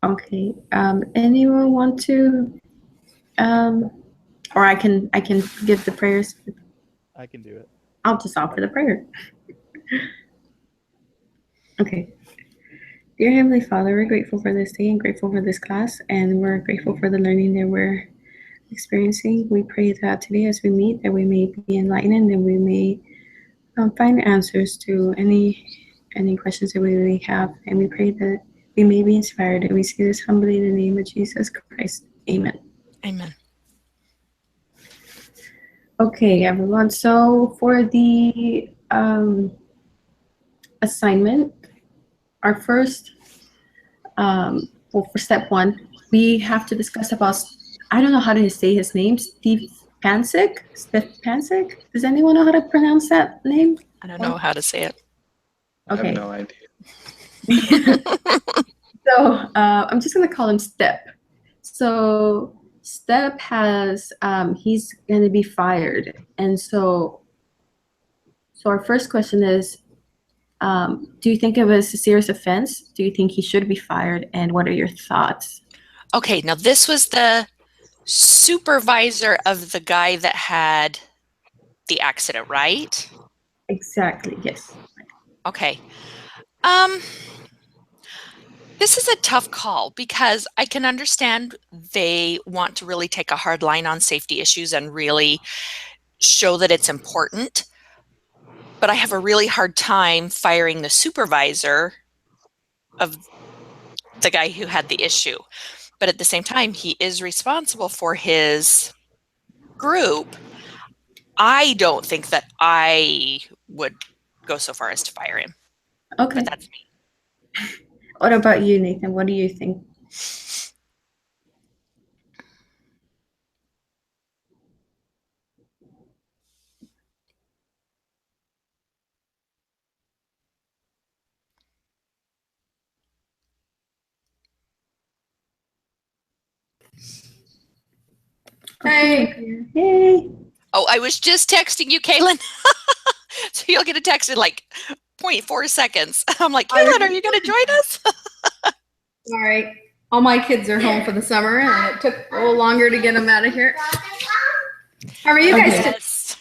Okay. Anyone want to, or I can give the prayers. I can do it. I'll just offer the prayer. Okay. Dear Heavenly Father, we're grateful for this day and grateful for this class, and we're grateful for the learning that we're experiencing. We pray that today as we meet, that we may be enlightened and we may find answers to any questions that we may have, and we pray that we may be inspired. And we say this humbly in the name of Jesus Christ. Amen. Amen. Okay, everyone. So for the assignment, our first, well, for step one, we have to discuss about, I don't know how to say his name, Steve Pancic? Does anyone know how to pronounce that name? I don't know how to say it. Okay. I have no idea. So I'm just gonna call him Step. So Step has he's gonna be fired, and so our first question is, do you think it was a serious offense? Do you think he should be fired? And what are your thoughts? Okay, now this was the supervisor of the guy that had the accident, right? Exactly. Yes. Okay. This is a tough call because I can understand they want to really take a hard line on safety issues and really show that it's important. But I have a really hard time firing the supervisor of the guy who had the issue. But at the same time, he is responsible for his group. I don't think that I would go so far as to fire him. Okay. But that's me. What about you, Nathan? What do you think? Hey. Hey. Oh, I was just texting you, Kaylin. So you'll get a text in like 0.4 seconds. I'm like, Kaylin, are you going to join us? Sorry. All my kids are home for the summer, and it took a little longer to get them out of here. How are you guys today? Yes.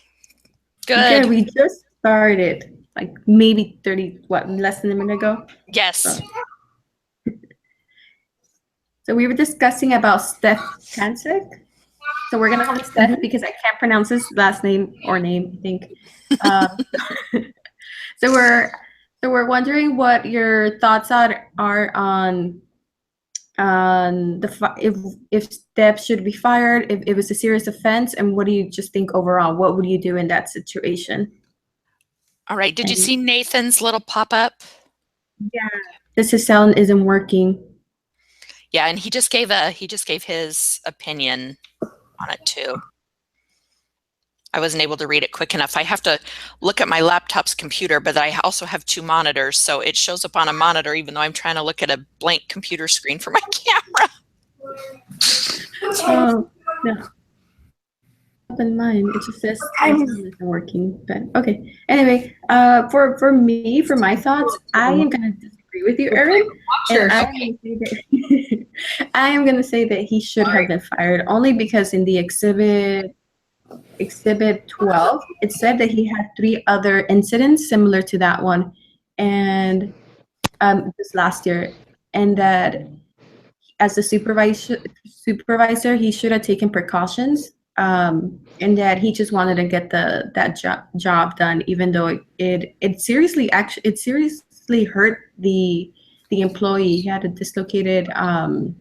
Good. Good. We just started, like maybe 30, less than a minute ago. Yes. So we were discussing about Steph Pancic. So we're gonna call him Steph because I can't pronounce his last name or name, I think. So we're wondering what your thoughts are on if Steph should be fired, if it was a serious offense, and what do you just think overall? What would you do in that situation? All right. Did you see Nathan's little pop-up? Yeah. This sound isn't working. Yeah, and he just gave his opinion on it too. I wasn't able to read it quick enough. I have to look at my laptop's computer, but I also have 2 monitors, so it shows up on a monitor even though I'm trying to look at a blank computer screen for my camera. Oh, no. In mine, it just says sound isn't working. But okay. Anyway, for me, for my thoughts, I am gonna disagree with you, Erin. And I am gonna say that he should have been fired only because in the exhibit 12, it said that he had 3 other incidents similar to that one, and this last year, and that as a supervisor, he should have taken precautions, and that he just wanted to get that job done, even though it seriously hurt the employee. He had a dislocated arm.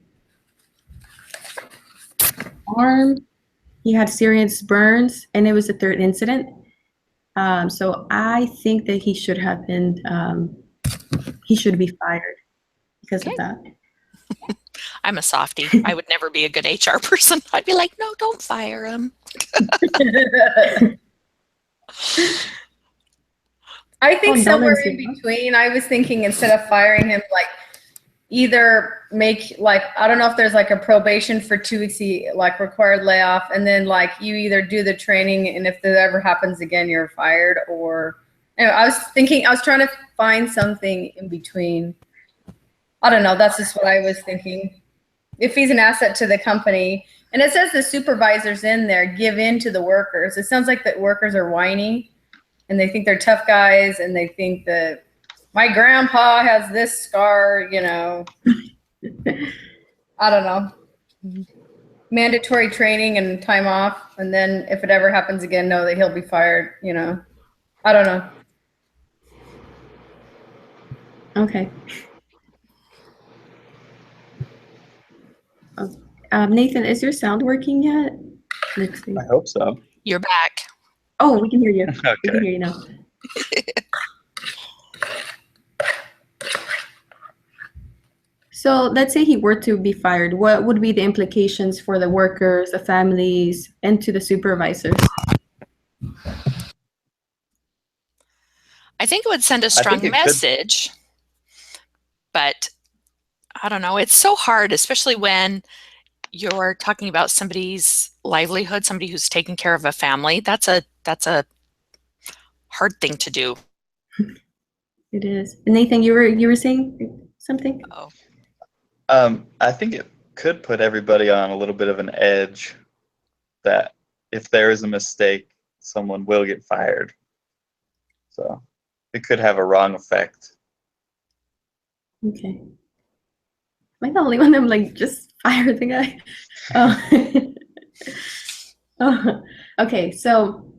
He had serious burns, and it was the 3rd incident. So I think that he should have been he should be fired because of that. I'm a softie. I would never be a good HR person. I'd be like, no, don't fire him. I think somewhere in between. I was thinking instead of firing him, like either make like, I don't know if there's like a probation for 2 weeks, like required layoff, and then like you either do the training, and if that ever happens again, you're fired. Or anyway, I was trying to find something in between. I don't know. That's just what I was thinking. If he's an asset to the company, and it says the supervisors in there give in to the workers. It sounds like the workers are whiny and they think they're tough guys and they think that my grandpa has this scar, you know. I don't know. Mandatory training and time off, and then if it ever happens again, know that he'll be fired, you know. I don't know. Okay. Nathan, is your sound working yet? Let's see. I hope so. You're back. Oh, we can hear you. We can Okay. hear you now. So let's say he were to be fired. What would be the implications for the workers, the families, and to the supervisors? I think it would send a think strong it could. message, but I don't know. It's so hard, especially when you're talking about somebody's livelihood, somebody who's taking care of a family. That's a hard thing to do. It is. Nathan, you were saying something? Oh, I think it could put everybody on a little bit of an edge that if there is a mistake, someone will get fired. So it could have a wrong effect. Okay. Am I the only one I'm like, just fire the guy? Oh. Oh. Okay, so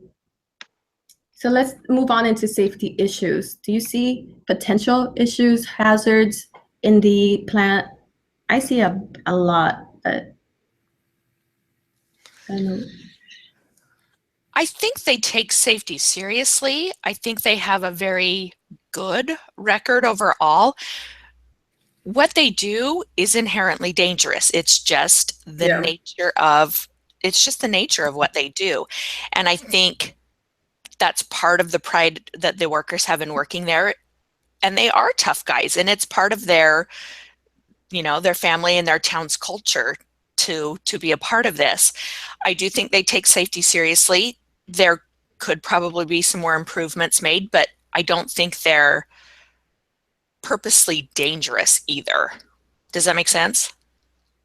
let's move on into safety issues. Do you see potential issues, hazards in the plant? I see a lot, but I don't know. I think they take safety seriously. I think they have a very good record overall. What they do is inherently dangerous. It's just the Yeah. nature of what they do. And I think that's part of the pride that the workers have in working there. And they are tough guys, and it's part of their, you know, their family and their town's culture to be a part of this. I do think they take safety seriously. There could probably be some more improvements made, but I don't think they're purposely dangerous either. Does that make sense?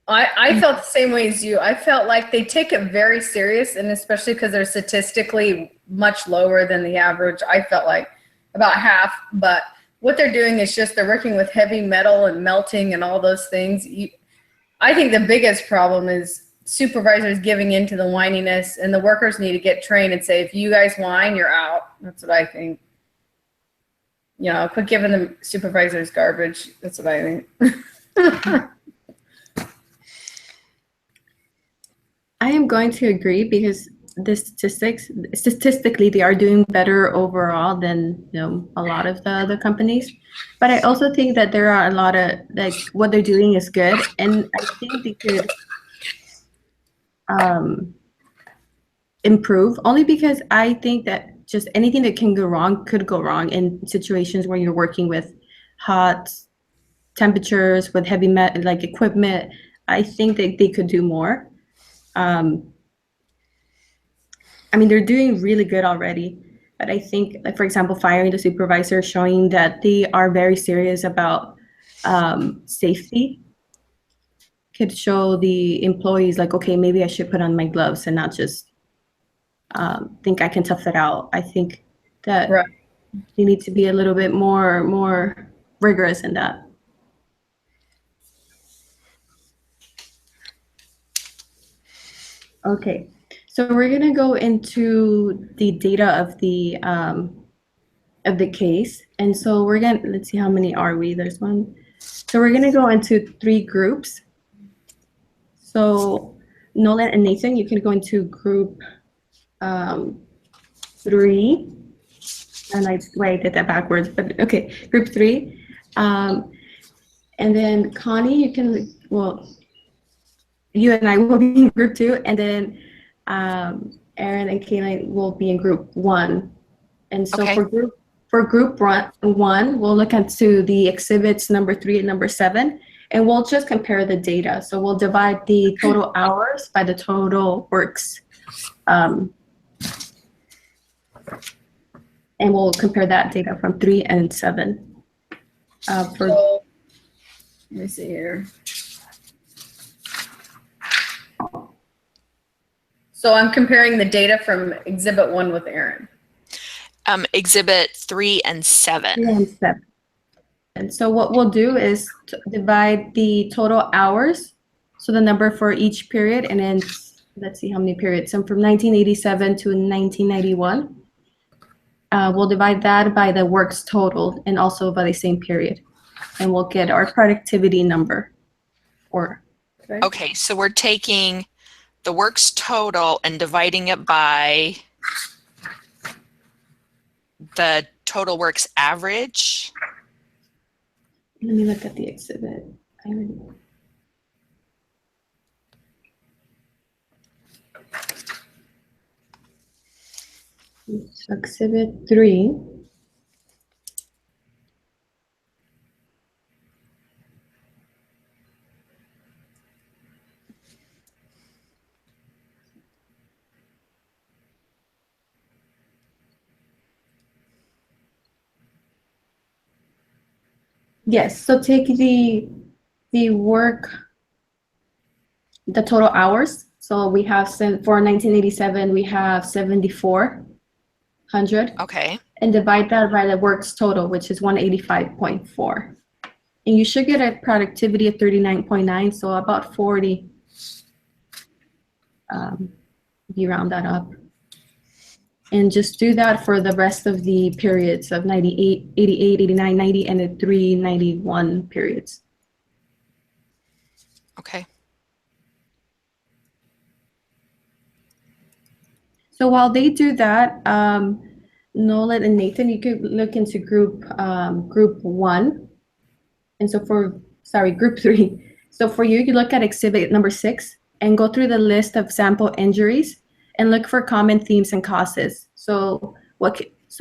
I felt the same way as you. I felt like they take it very serious, and especially because they're statistically much lower than the average. I felt like about half, but what they're doing is just they're working with heavy metal and melting and all those things. I think the biggest problem is supervisors giving in to the whininess, and the workers need to get trained and say, if you guys whine, you're out. That's what I think. You know, quit giving the supervisors garbage. That's what I think. I am going to agree because the statistically, they are doing better overall than, you know, a lot of the other companies. But I also think that there are a lot of, like, what they're doing is good, and I think they could improve, only because I think that just anything that can go wrong could go wrong in situations where you're working with hot temperatures, with heavy like equipment. I think that they could do more. I mean, they're doing really good already, but I think, like, for example, firing the supervisor, showing that they are very serious about safety, could show the employees, like, okay, maybe I should put on my gloves and not just think I can tough it out. I think that Right. you need to be a little bit more rigorous in that. Okay, so we're gonna go into the data of the case, and so we're gonna, let's see, how many are we? There's one. So we're gonna go into 3 groups. So Nolan and Nathan, you can go into group 3. And I did that backwards, but okay, group 3. And then Connie, you can, well, you and I will be in group 2, and then Aaron and Kaylin will be in group 1. And so Okay. for group 1, we'll look into the exhibits number 3 and number 7, and we'll just compare the data. So we'll divide the total hours by the total works. And we'll compare that data from 3 and 7. So Let me see here. So I'm comparing the data from Exhibit 1 with Aaron. Exhibit 3 and 7. 3 and 7. And so what we'll do is divide the total hours, so the number for each period, and then let's see how many periods. So from 1987 to 1991. We'll divide that by the works total and also by the same period. And we'll get our productivity number. Okay, so we're taking the works total and dividing it by the total works average. Let me look at the exhibit. So exhibit 3. Yes, so take the total hours. So we have for 1987, we have 7,400. Okay. And divide that by the works total, which is 185.4. And you should get a productivity of 39.9, so about 40. If you round that up. And just do that for the rest of the periods of 98, 88, 89, 90, and the 391 periods. Okay. So while they do that, Nolan and Nathan, you could look into group 1. And so group 3. So for you, you look at exhibit number 6 and go through the list of sample injuries and look for common themes and causes. So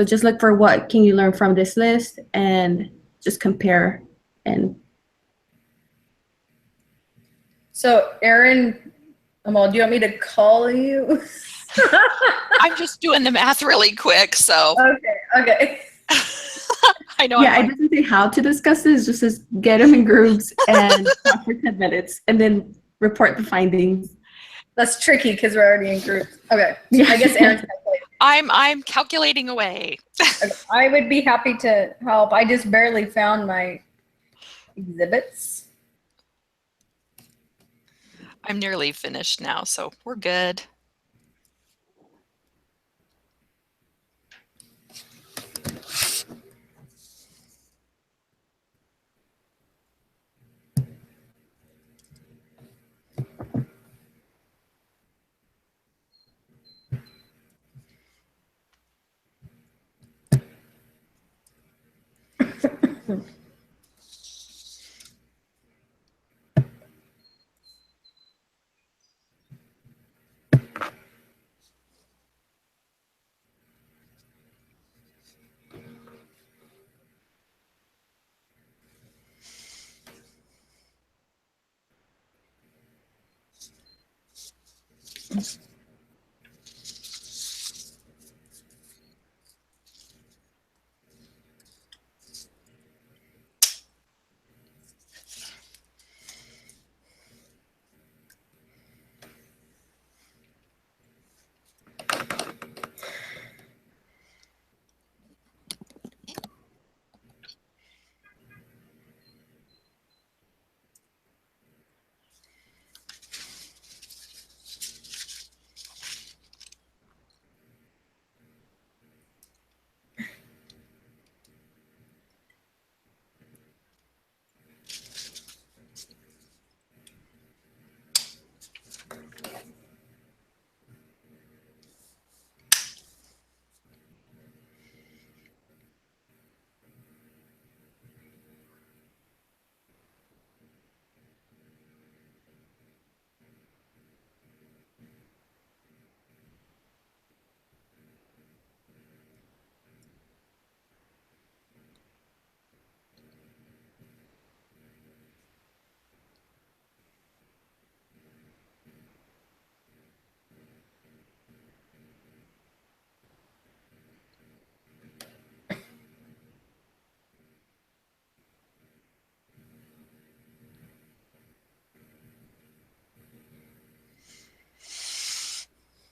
just look for what can you learn from this list and just compare. And so Aaron, Amal, do you want me to call you? I'm just doing the math really quick, so. Okay. I know. Yeah, I didn't say how to discuss this, just as get them in groups and talk for 10 minutes and then report the findings. That's tricky because we're already in groups. Okay. Yeah. I guess Aaron's calculating. I'm calculating away. Okay. I would be happy to help. I just barely found my exhibits. I'm nearly finished now, so we're good.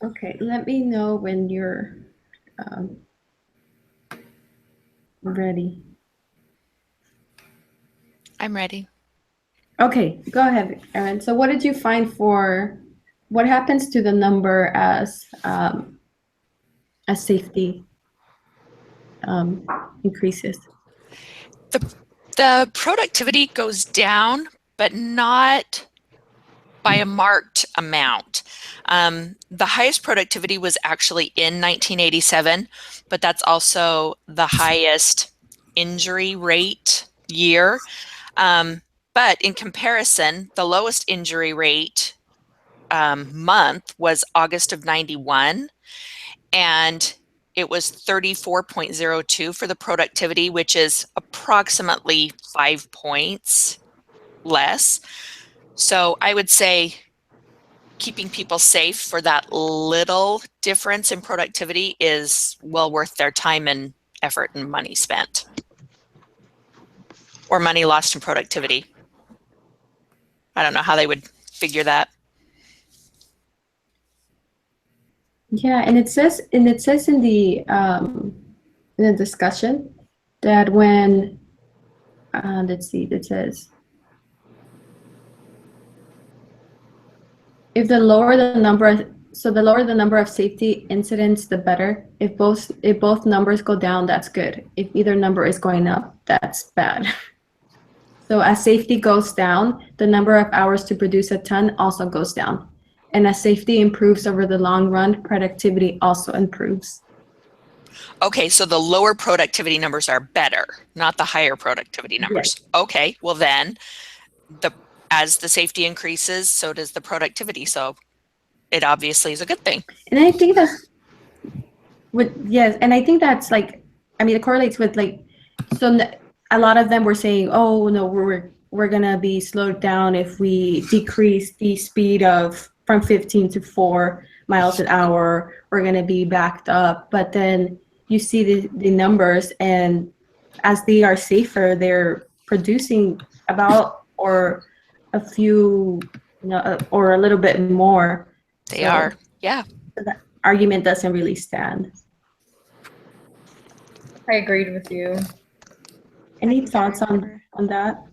Okay, let me know when you're ready. I'm ready. Okay, go ahead, Erin. So what did you find for what happens to the number as safety increases? The productivity goes down, but not by a marked amount. The highest productivity was actually in 1987, but that's also the highest injury rate year. But in comparison, the lowest injury rate month was August of 91, and it was 34.02 for the productivity, which is approximately 5 points less. So I would say keeping people safe for that little difference in productivity is well worth their time and effort and money spent, or money lost in productivity. I don't know how they would figure that. Yeah, and it says in the discussion that when let's see, it says if the lower the number, so the lower the number of safety incidents, the better. If both numbers go down, that's good. If either number is going up, that's bad. So as safety goes down, the number of hours to produce a ton also goes down. And as safety improves over the long run, productivity also improves. Okay, so the lower productivity numbers are better, not the higher productivity numbers. Yes. Okay, well then, as the safety increases, so does the productivity. So it obviously is a good thing. And I think that's yes, and I think that's like, I mean, it correlates with like, so a lot of them were saying, oh no, we're gonna be slowed down if we decrease the speed of from 15 to 4 miles an hour. We're gonna be backed up, but then you see the numbers, and as they are safer, they're producing about or a few, or a little bit more. They are, yeah. That argument doesn't really stand. I agreed with you. Any think I thoughts remember. on that?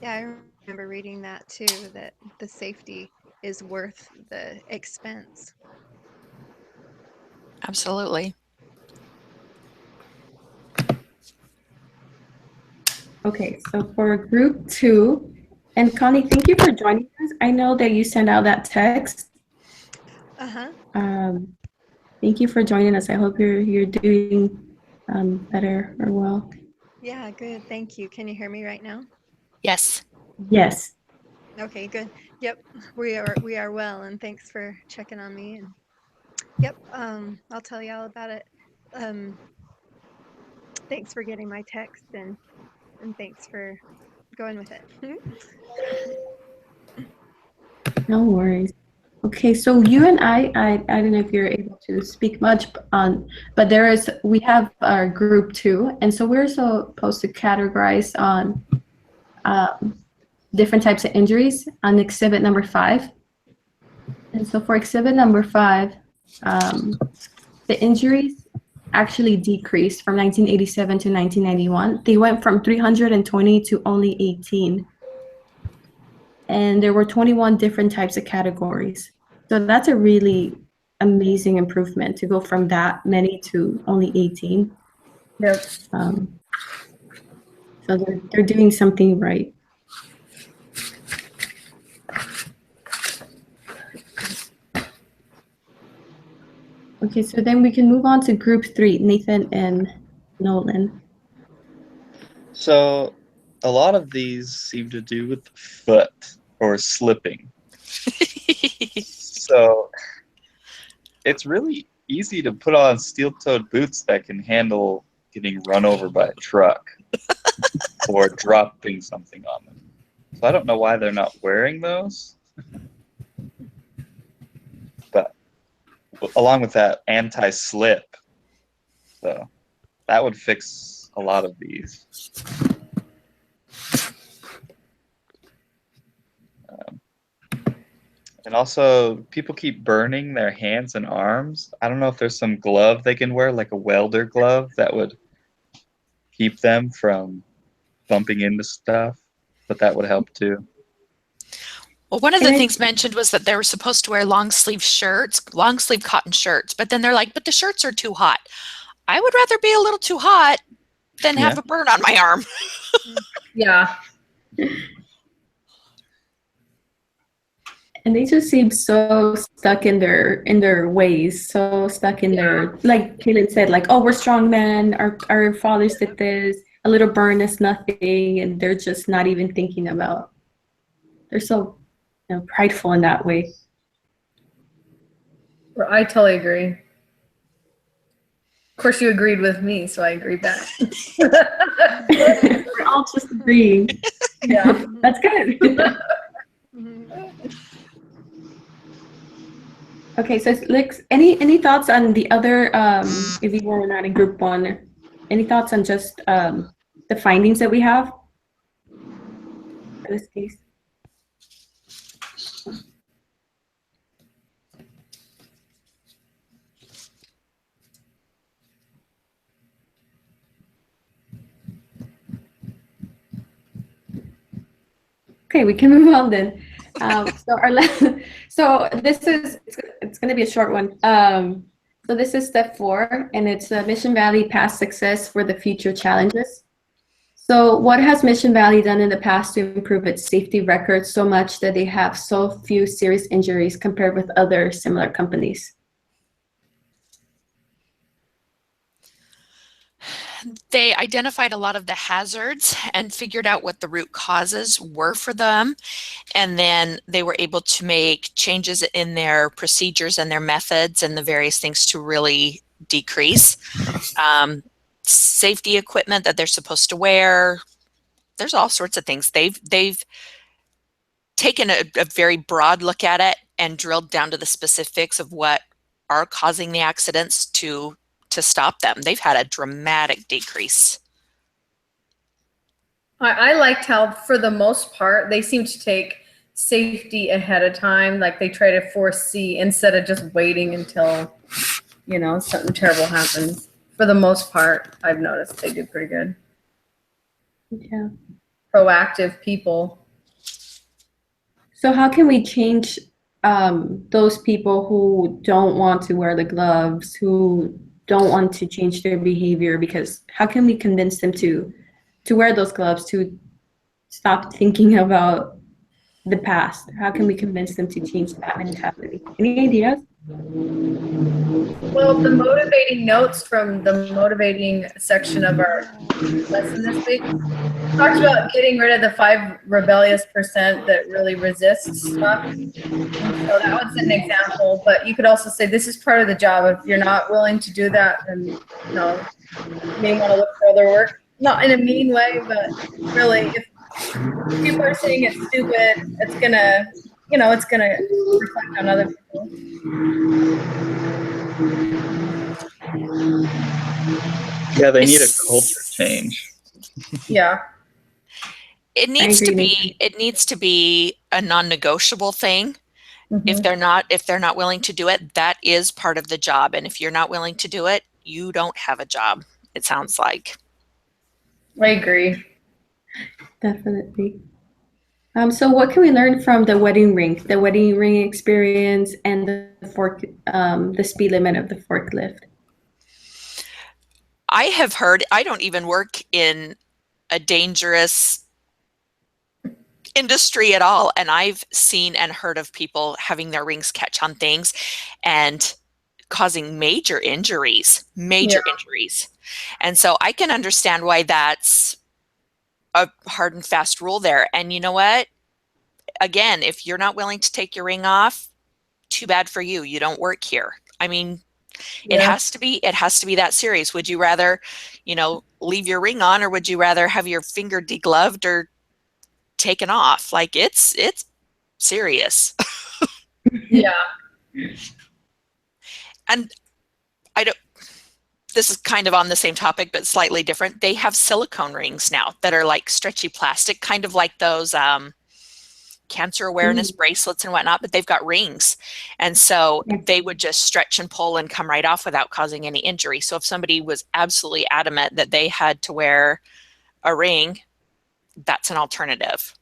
Yeah, I remember reading that too, that the safety is worth the expense. Absolutely. Okay, so for group 2, and Connie, thank you for joining us. I know that you sent out that text. Uh-huh. Thank you for joining us. I hope you're doing better or well. Yeah, good. Thank you. Can you hear me right now? Yes. Yes. Okay, good. Yep, we are well, and thanks for checking on me. And yep, I'll tell you all about it. Thanks for getting my text, and thanks for going with it. No worries. Okay, so you and I don't know if you're able to speak much on, but we have our group 2, and so we're supposed to categorize on different types of injuries on exhibit number 5. And so for exhibit number 5, the injuries actually decreased from 1987 to 1991. They went from 320 to only 18. And there were 21 different types of categories. So that's a really amazing improvement to go from that many to only 18. Yep. So they're doing something right. Okay, so then we can move on to group 3, Nathan and Nolan. So a lot of these seem to do with the foot or slipping. So it's really easy to put on steel-toed boots that can handle getting run over by a truck or dropping something on them. So I don't know why they're not wearing those. But along with that, anti-slip. So that would fix a lot of these. And also, people keep burning their hands and arms. I don't know if there's some glove they can wear, like a welder glove, that would keep them from bumping into stuff, but that would help too. Well, one of the And things mentioned was that they were supposed to wear long sleeve shirts, long sleeve cotton shirts, but then they're like, but the shirts are too hot. I would rather be a little too hot than have Yeah. a burn on my arm. Yeah. And they just seem so stuck in their ways, so stuck in their, like Kaylin said, like, oh, we're strong men, our fathers did this, a little burn is nothing, and they're just not even thinking about, they're so, prideful in that way. I totally agree. Of course, you agreed with me, so I agreed back. We're all just agreeing. Yeah. That's good. Okay, so Lex, any thoughts on the other, if you were not in group one, any thoughts on just the findings that we have for this case? Okay, we can move on then. So this is, it's going to be a short one. So this is step 4, and it's Mission Valley past success for the future challenges. So what has Mission Valley done in the past to improve its safety record so much that they have so few serious injuries compared with other similar companies? They identified a lot of the hazards and figured out what the root causes were for them. And then they were able to make changes in their procedures and their methods and the various things to really decrease safety equipment that they're supposed to wear. There's all sorts of things. They've taken a very broad look at it and drilled down to the specifics of what are causing the accidents to stop them. They've had a dramatic decrease. I liked how, for the most part, they seem to take safety ahead of time. Like they try to foresee instead of just waiting until, something terrible happens. For the most part, I've noticed they do pretty good. Yeah. Proactive people. So how can we change those people who don't want to wear the gloves, who don't want to change their behavior? Because how can we convince them to wear those gloves, to stop thinking about the past? How can we convince them to change that mentality? Any ideas? Well, the motivating notes from the motivating section of our lesson this week talks about getting rid of the 5 rebellious % that really resists stuff. And so that was an example, but you could also say this is part of the job. If you're not willing to do that, then you may want to look for other work. Not in a mean way, but really, if people are saying it's stupid, it's gonna reflect on other people. Yeah, they need a culture change. Yeah. It needs to be a non-negotiable thing. Mm-hmm. If they're not willing to do it, that is part of the job. And if you're not willing to do it, you don't have a job, it sounds like. I agree. Definitely. So what can we learn from the wedding ring experience, and the speed limit of the forklift? I have heard, I don't even work in a dangerous industry at all, and I've seen and heard of people having their rings catch on things and causing major injuries. And so I can understand why that's a hard and fast rule there. And you know what? Again, if you're not willing to take your ring off, too bad for you. You don't work here. I mean, it has to be that serious. Would you rather, leave your ring on, or would you rather have your finger degloved or taken off? Like it's serious. Yeah. And this is kind of on the same topic, but slightly different. They have silicone rings now that are like stretchy plastic, kind of like those cancer awareness bracelets and whatnot, but they've got rings. And so they would just stretch and pull and come right off without causing any injury. So if somebody was absolutely adamant that they had to wear a ring, that's an alternative.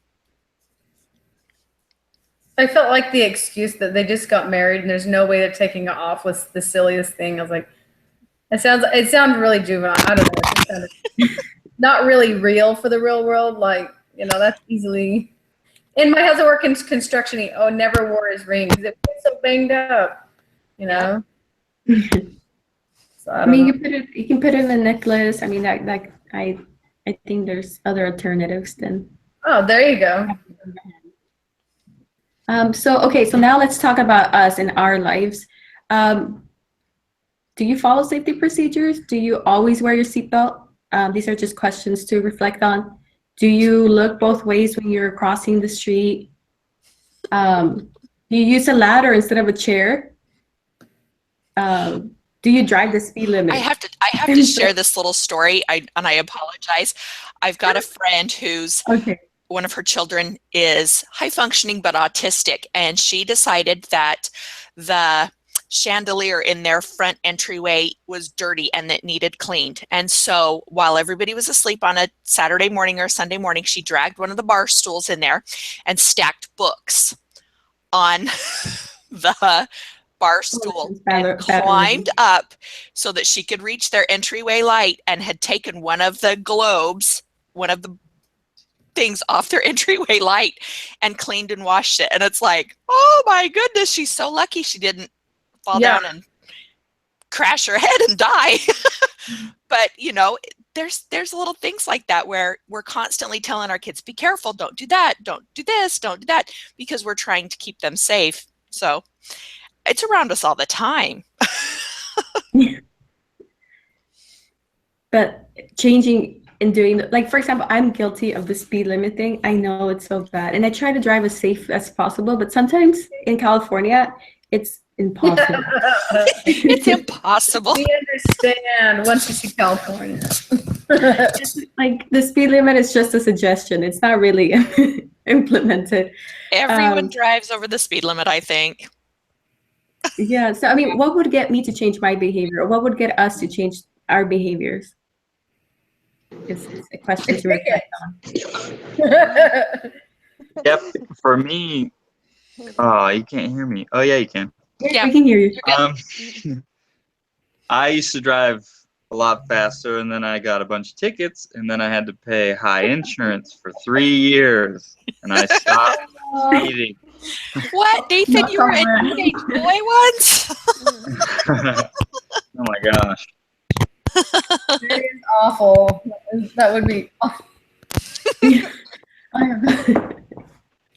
I felt like the excuse that they just got married and there's no way they're taking it off was the silliest thing. I was like, it sounded really juvenile. I don't know. It sounded not really real for the real world. Like, you know, that's easily. And my husband worked in construction. He never wore his ring because it was so banged up. You know. So I mean, you can put it in a necklace. I mean, I think there's other alternatives than. Oh, there you go. So now let's talk about us and our lives. Do you follow safety procedures? Do you always wear your seatbelt? These are just questions to reflect on. Do you look both ways when you're crossing the street? Do you use a ladder instead of a chair? Do you drive the speed limit? I have to share this little story, and I apologize. I've got a friend who's one of her children is high functioning but autistic, and she decided that the chandelier in their front entryway was dirty and that needed cleaned. And so while everybody was asleep on a Saturday morning or Sunday morning, she dragged one of the bar stools in there and stacked books on the bar stool and climbed up so that she could reach their entryway light, and had taken one of the globes, one of the things off their entryway light, and cleaned and washed it. And it's like, oh my goodness, she's so lucky she didn't fall down and crash her head and die. But you know, there's little things like that where we're constantly telling our kids, be careful, don't do that, don't do this, don't do that, because we're trying to keep them safe. So it's around us all the time. But changing and doing, like, for example, I'm guilty of the speed limit thing. I know it's so bad, and I try to drive as safe as possible, but sometimes in California, it's impossible. It's impossible. We understand once you see California. It's like the speed limit is just a suggestion. It's not really implemented. Everyone drives over the speed limit, I think. Yeah. So, I mean, what would get me to change my behavior? Or what would get us to change our behaviors? It's a question to reflect on. Yep. For me, oh, you can't hear me. Oh, yeah, you can. Yeah, we can hear you. I used to drive a lot faster, and then I got a bunch of tickets, and then I had to pay high insurance for 3 years, and I stopped speeding. What, Nathan? You were a teenage boy once? Oh my gosh. It is awful. That would be awful.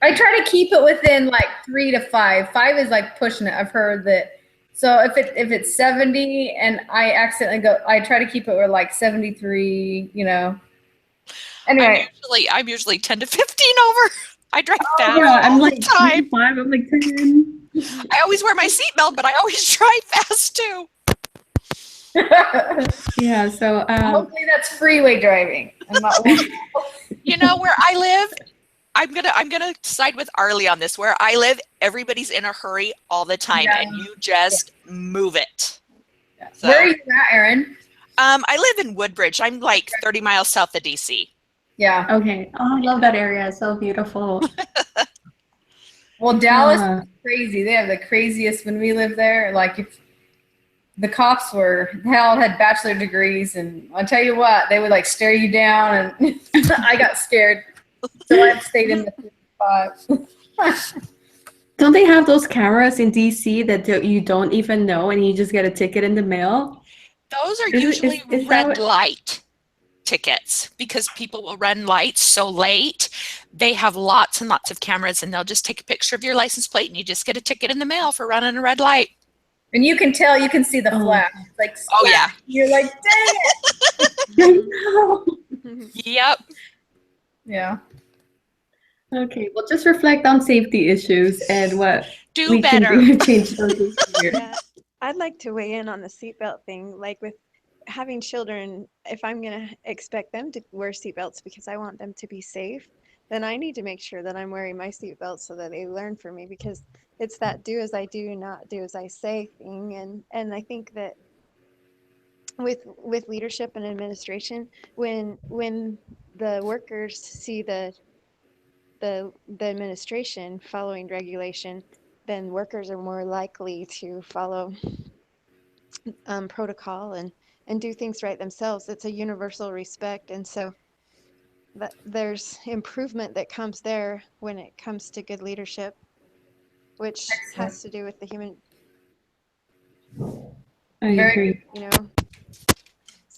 I try to keep it within like 3 to 5. 5 is like pushing it. I've heard that. So if it's 70 and I accidentally go, I try to keep it with like 73. You know. Anyway, I'm usually 10 to 15 over. I drive fast I'm all like the time. 25, I'm like 10. I always wear my seatbelt, but I always drive fast too. Yeah. So hopefully that's freeway driving. I'm not. You know, where I live, I'm gonna side with Arlie on this. Where I live, everybody's in a hurry all the time, and you just move it. Yeah. So, where are you at, Erin? I live in Woodbridge. I'm like 30 miles south of DC. Yeah. okay. Oh, I love that area. It's so beautiful. Well, Dallas is crazy. They have the craziest when we lived there. Like if the cops had bachelor degrees, and I'll tell you what, they would like stare you down, and I got scared. So I stayed in the 55. Don't they have those cameras in DC that you don't even know, and you just get a ticket in the mail? Those are usually red light tickets, because people will run lights so late. They have lots and lots of cameras, and they'll just take a picture of your license plate, and you just get a ticket in the mail for running a red light. And you can tell, you can see the flash. It's like, oh yeah. You're like, dang it. Yep. Yeah. Okay, well, just reflect on safety issues and what do better. Can do to change those here. Yeah, I'd like to weigh in on the seatbelt thing. Like with having children, if I'm going to expect them to wear seatbelts because I want them to be safe, then I need to make sure that I'm wearing my seatbelt so that they learn from me, because it's that do as I do, not do as I say thing. And I think that with leadership and administration, when the workers see the administration following regulation, then workers are more likely to follow protocol and do things right themselves. It's a universal respect, and so that there's improvement that comes there when it comes to good leadership, which has to do with the human, I Very agree. you know,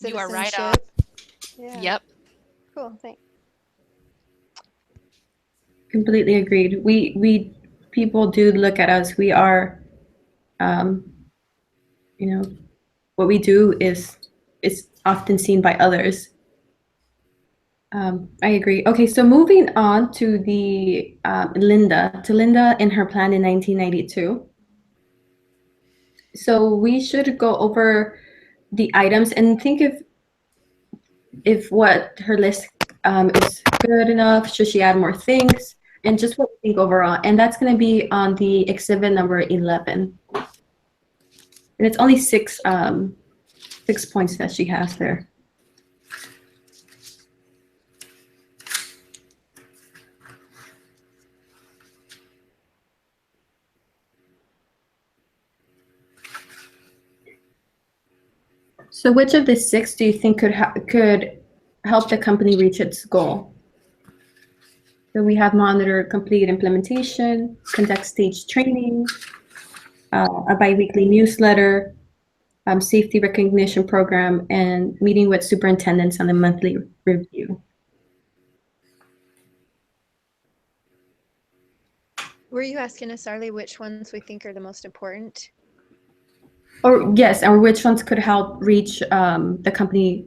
You are right on. citizenship. Yeah. Yep. Cool. Thanks. Completely agreed. We people do look at us. We are, um, you know, what we do is often seen by others. I agree. Okay, so moving on to the Linda in her plan in 1992. So we should go over the items and think if what her list is good enough. Should she add more things? And just what we think overall. And that's going to be on the exhibit number 11. And it's only 6 points that she has there. So which of the 6 do you think could help the company reach its goal? So we have monitor complete implementation, conduct stage training, a biweekly newsletter, safety recognition program, and meeting with superintendents on a monthly review. Were you asking us, Arlie, which ones we think are the most important? Or yes, or which ones could help reach the company's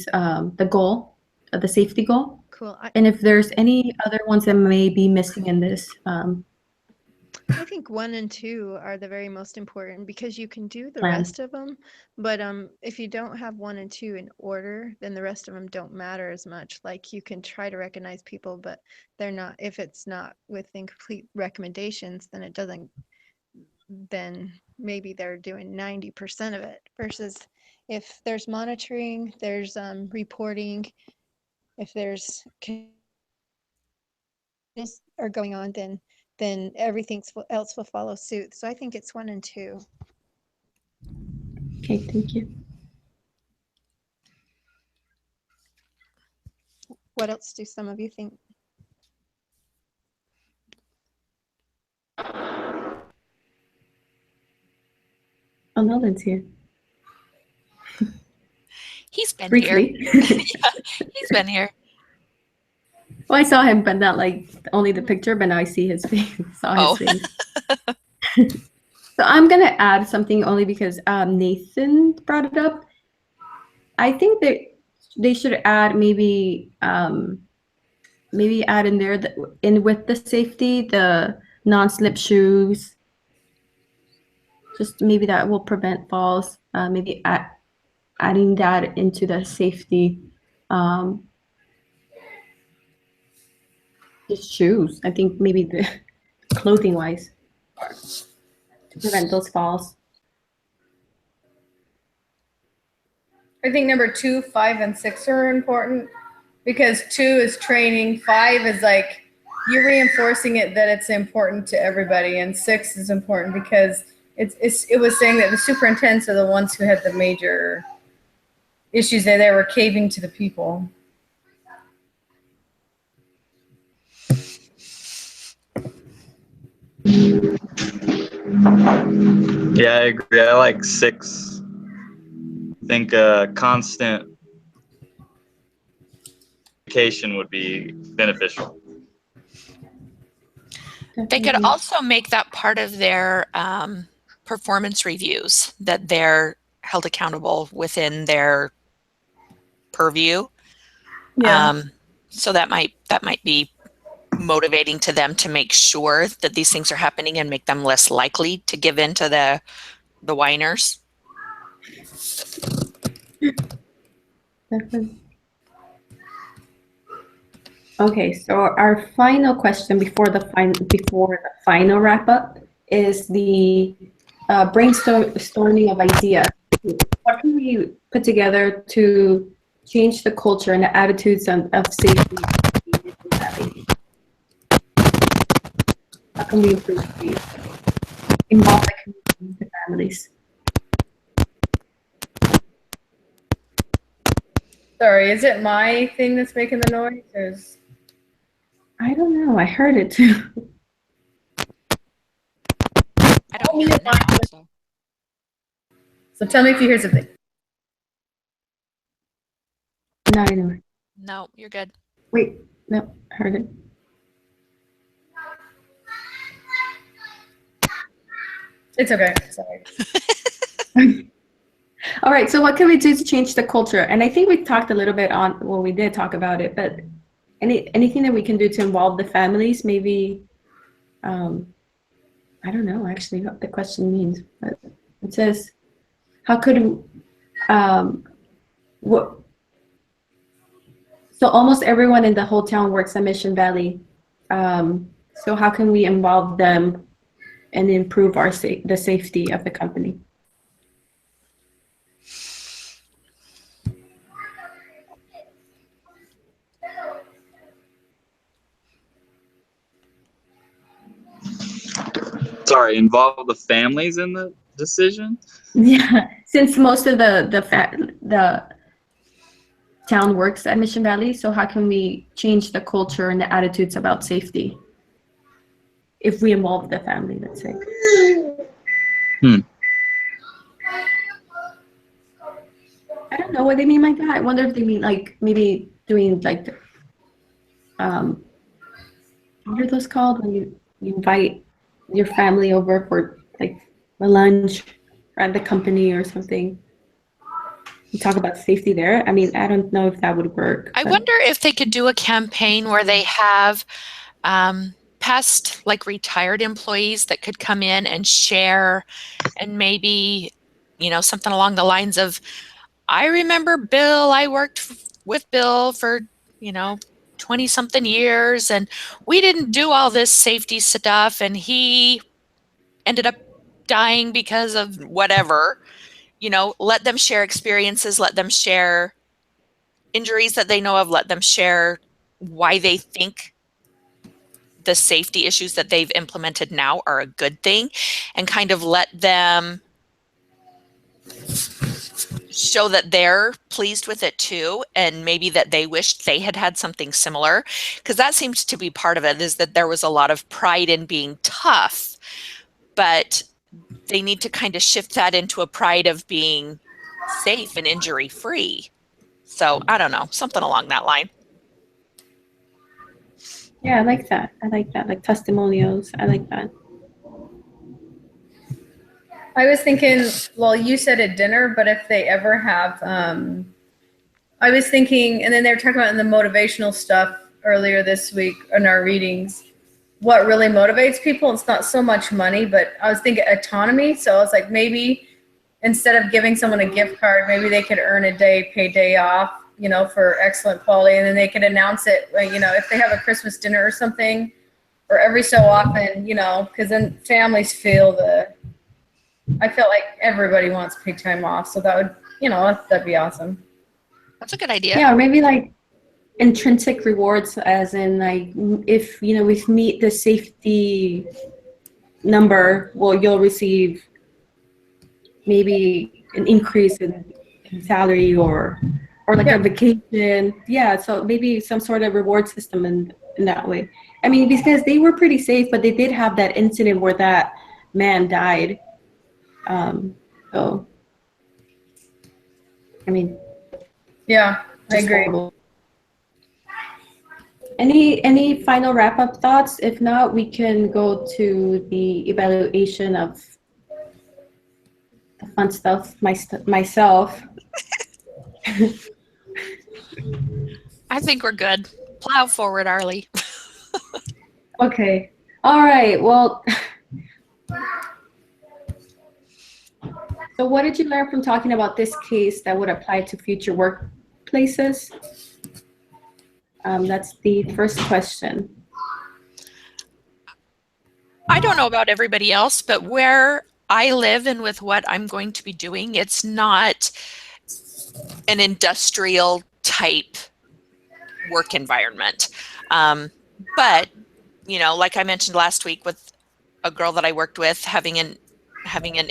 the goal, the safety goal? Cool. And if there's any other ones that may be missing in this. I think 1 and 2 are the very most important, because you can do the Plan. rest of them, but if you don't have 1 and 2 in order, then the rest of them don't matter as much. Like, you can try to recognize people, but they're not, if it's not within complete recommendations, then it doesn't, then maybe they're doing 90% of it, versus if there's monitoring, there's reporting, if there's are going on, then everything else will follow suit. So I think it's 1 and 2. Okay, thank you. What else do some of you think? Oh, Nolan's here. He's been Briefly. here. Yeah, he's been here. Well, I saw him, but not like only the picture, but now I see his face. Saw his face. So I'm gonna add something only because Nathan brought it up. I think that they should add maybe add in there in with the safety, the non-slip shoes. Just maybe that will prevent falls. Maybe adding that into the safety. Just shoes. I think maybe the clothing wise to prevent those falls. I think number 2, 5, and 6 are important, because 2 is training, 5 is like you're reinforcing it that it's important to everybody, and 6 is important because it was saying that the superintendents are the ones who had the major issues that they were caving to the people. Yeah, I agree. I like 6. I think constant communication would be beneficial. They could also make that part of their performance reviews, that they're held accountable within their purview. Yeah. So that might be motivating to them to make sure that these things are happening and make them less likely to give in to the whiners. Definitely. Okay, so our final question before the final wrap up is the brainstorming of ideas. What can we put together to change the culture and the attitudes of safety in the Valley? How can we improve involve the community, the families? Sorry, is it my thing that's making the noise? Or is... I don't know. I heard it too. I don't hear it now. So. So tell me if you hear something. No, I know. No, you're good. Wait, no, I heard it. It's okay. Sorry. All right, so what can we do to change the culture? And I think we talked a little bit on, well, we did talk about it, but anything that we can do to involve the families, maybe, I don't know actually what the question means, but it says, how could, what, so almost everyone in the whole town works at Mission Valley. So how can we involve them and improve the safety of the company? Sorry, involve the families in the decision? Yeah, since most of the town works at Mission Valley, so how can we change the culture and the attitudes about safety if we involve the family, let's say? I don't know what they mean by that. I wonder if they mean like maybe doing like, what are those called when you invite your family over for like a lunch at the company or something? You talk about safety there. I mean, I don't know if that would work. I wonder if they could do a campaign where they have past like retired employees that could come in and share, and maybe, you know, something along the lines of, I remember Bill, I worked with Bill for, you know, 20 something years, and we didn't do all this safety stuff, and he ended up dying because of whatever. You know, let them share experiences, let them share injuries that they know of, let them share why they think the safety issues that they've implemented now are a good thing, and kind of let them show that they're pleased with it too, and maybe that they wished they had had something similar, because that seems to be part of it, is that there was a lot of pride in being tough, but they need to kind of shift that into a pride of being safe and injury free. So I don't know, something along that line. Yeah, I like that. I like that. Like testimonials. I like that. I was thinking, well, you said at dinner, but if they ever have, I was thinking, and then they were talking about in the motivational stuff earlier this week in our readings, what really motivates people. It's not so much money, but I was thinking autonomy. So I was like, maybe instead of giving someone a gift card, maybe they could earn a day, pay day off, you know, for excellent quality. And then they could announce it, you know, if they have a Christmas dinner or something, or every so often, you know, because then families feel I felt like everybody wants to take time off. So that would, you know, that'd be awesome. That's a good idea. Yeah, or maybe like intrinsic rewards, as in like, if, you know, we meet the safety number, well, you'll receive maybe an increase in salary or like a vacation. Yeah, so maybe some sort of reward system in that way. I mean, because they were pretty safe, but they did have that incident where that man died. So, I mean, yeah, I agree. Horrible. Any final wrap up thoughts? If not, we can go to the evaluation of the fun stuff myself. I think we're good. Plow forward, Arlie. Okay. All right. Well, so what did you learn from talking about this case that would apply to future workplaces? That's the first question. I don't know about everybody else, but where I live and with what I'm going to be doing, it's not an industrial type work environment. But, you know, like I mentioned last week with a girl that I worked with having an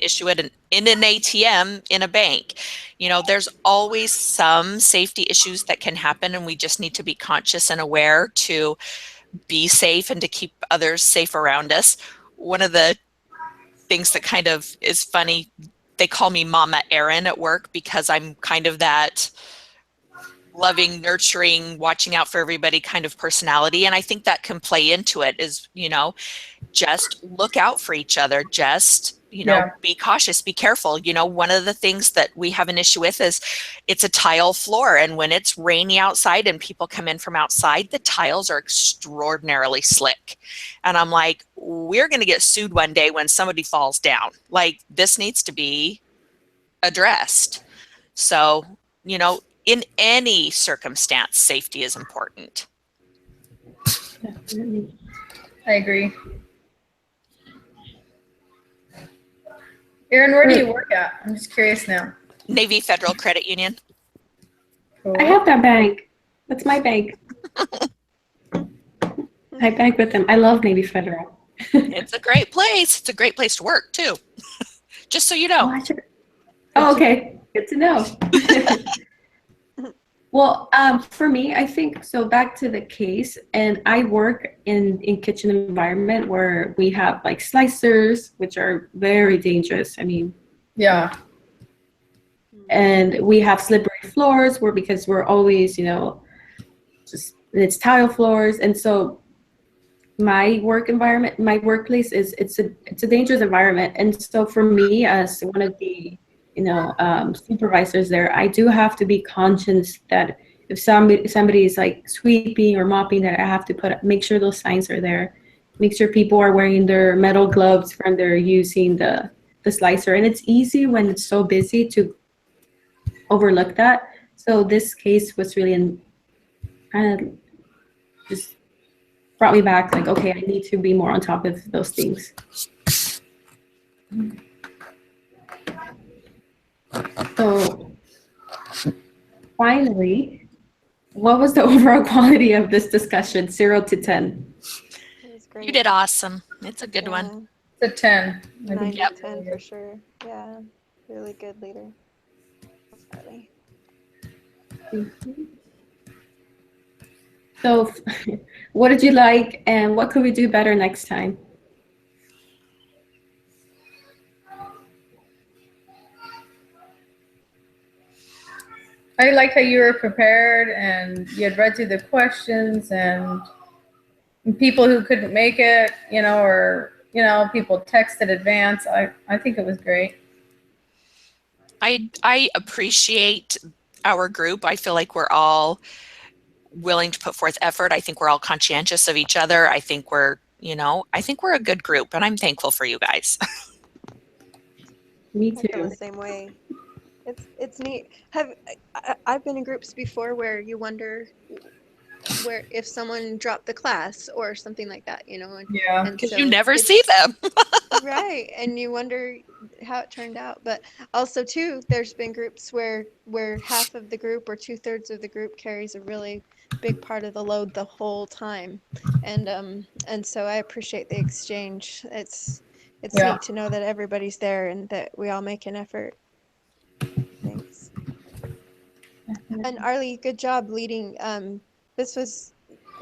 issue in an ATM in a bank. You know, there's always some safety issues that can happen, and we just need to be conscious and aware to be safe and to keep others safe around us. One of the things that kind of is funny, they call me Mama Erin at work because I'm kind of that loving, nurturing, watching out for everybody kind of personality. And I think that can play into it is, you know, just look out for each other. Just, you know, Yeah. be cautious, be careful. You know, one of the things that we have an issue with is it's a tile floor. And when it's rainy outside and people come in from outside, the tiles are extraordinarily slick. And I'm like, we're going to get sued one day when somebody falls down. Like, this needs to be addressed. So, you know, in any circumstance, safety is important. Definitely. I agree. Erin, where do you work at? I'm just curious now. Navy Federal Credit Union. Cool. I have that bank. That's my bank. I bank with them. I love Navy Federal. It's a great place. It's a great place to work too. Just so you Oh, know. I should. Oh, okay. Good to know. Well, for me, I think so. Back to the case, and I work in kitchen environment where we have like slicers, which are very dangerous. I mean, Yeah. and we have slippery floors where because we're always, you know, just it's tile floors, and so my work environment, my workplace is it's a dangerous environment, and so for me as one of the supervisors there, I do have to be conscious that if somebody is like sweeping or mopping, that I have to make sure those signs are there, make sure people are wearing their metal gloves when they're using the slicer, and it's easy when it's so busy to overlook that. So this case was really kind of just brought me back like, okay, I need to be more on top of those things. So finally, what was the overall quality of this discussion, 0 to 10? It was great. You did awesome. It's a good one. It's a 10. I 9 think to Yep. 10 for sure. Yeah, really good leader. Definitely. So what did you like and what could we do better next time? I like how you were prepared and you had read through the questions and people who couldn't make it, you know, or, you know, people texted advance. I think it was great. I appreciate our group. I feel like we're all willing to put forth effort. I think we're all conscientious of each other. I think we're a good group, and I'm thankful for you guys. Me I feel too. the same way. It's neat. I've been in groups before where you wonder where if someone dropped the class or something like that, you know, and Yeah. Because so you never it's- see them. right, and you wonder how it turned out. But also too, there's been groups where half of the group or 2/3 of the group carries a really big part of the load the whole time, and so I appreciate the exchange. It's Yeah. neat to know that everybody's there and that we all make an effort. Thanks. And Arlie, good job leading. This was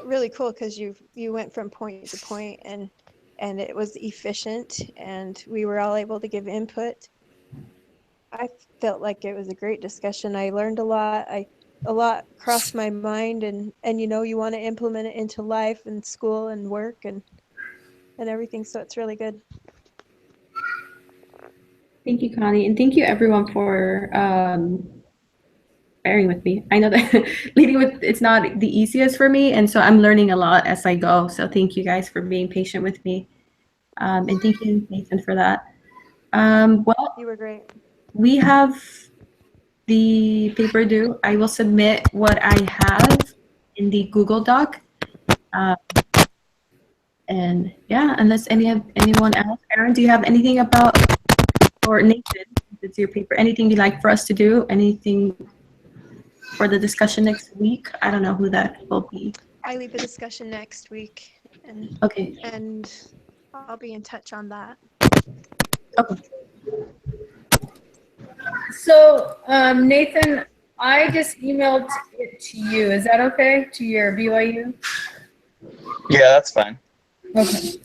really cool because you went from point to point and it was efficient and we were all able to give input. I felt like it was a great discussion. I learned a lot. A lot crossed my mind and you know you want to implement it into life and school and work and everything. So it's really good. Thank you, Connie, and thank you everyone for bearing with me. I know that leading with it's not the easiest for me, and so I'm learning a lot as I go. So thank you guys for being patient with me, and thank you, Nathan, for that. Well, You were great. we have the paper due. I will submit what I have in the Google Doc. And yeah, unless anyone else, Aaron, do you have anything about, or Nathan, it's your paper, anything you'd like for us to do? Anything for the discussion next week? I don't know who that will be. I leave the discussion next week, and Okay. I'll be in touch on that. Okay. So, Nathan, I just emailed it to you. Is that okay? To your BYU? Yeah, that's fine. Okay.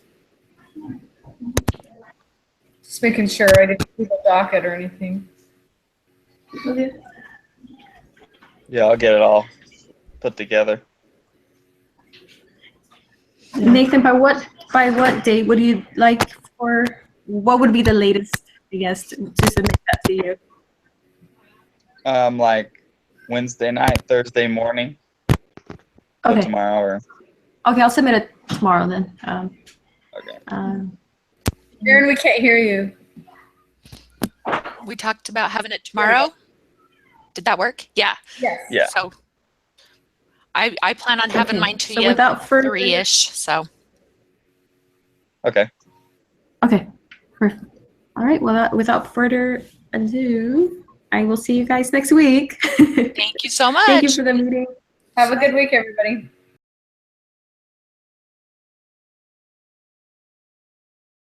Just making sure I didn't Google Doc it or anything. Okay. Yeah, I'll get it all put together. Nathan, by what date would you like for? What would be the latest, I guess, to submit that to you? Like Wednesday night, Thursday morning. So Okay. tomorrow or Okay, I'll submit it tomorrow then. okay. Aaron, we can't hear you. We talked about having it tomorrow. Did that work? Yeah. Yes. Yeah. So I plan on having Okay, mine to so you without further 3-ish. So Okay. Okay, perfect. All right, well, without further ado, I will see you guys next week. thank you so much. Thank you for the meeting. Have a good week, everybody.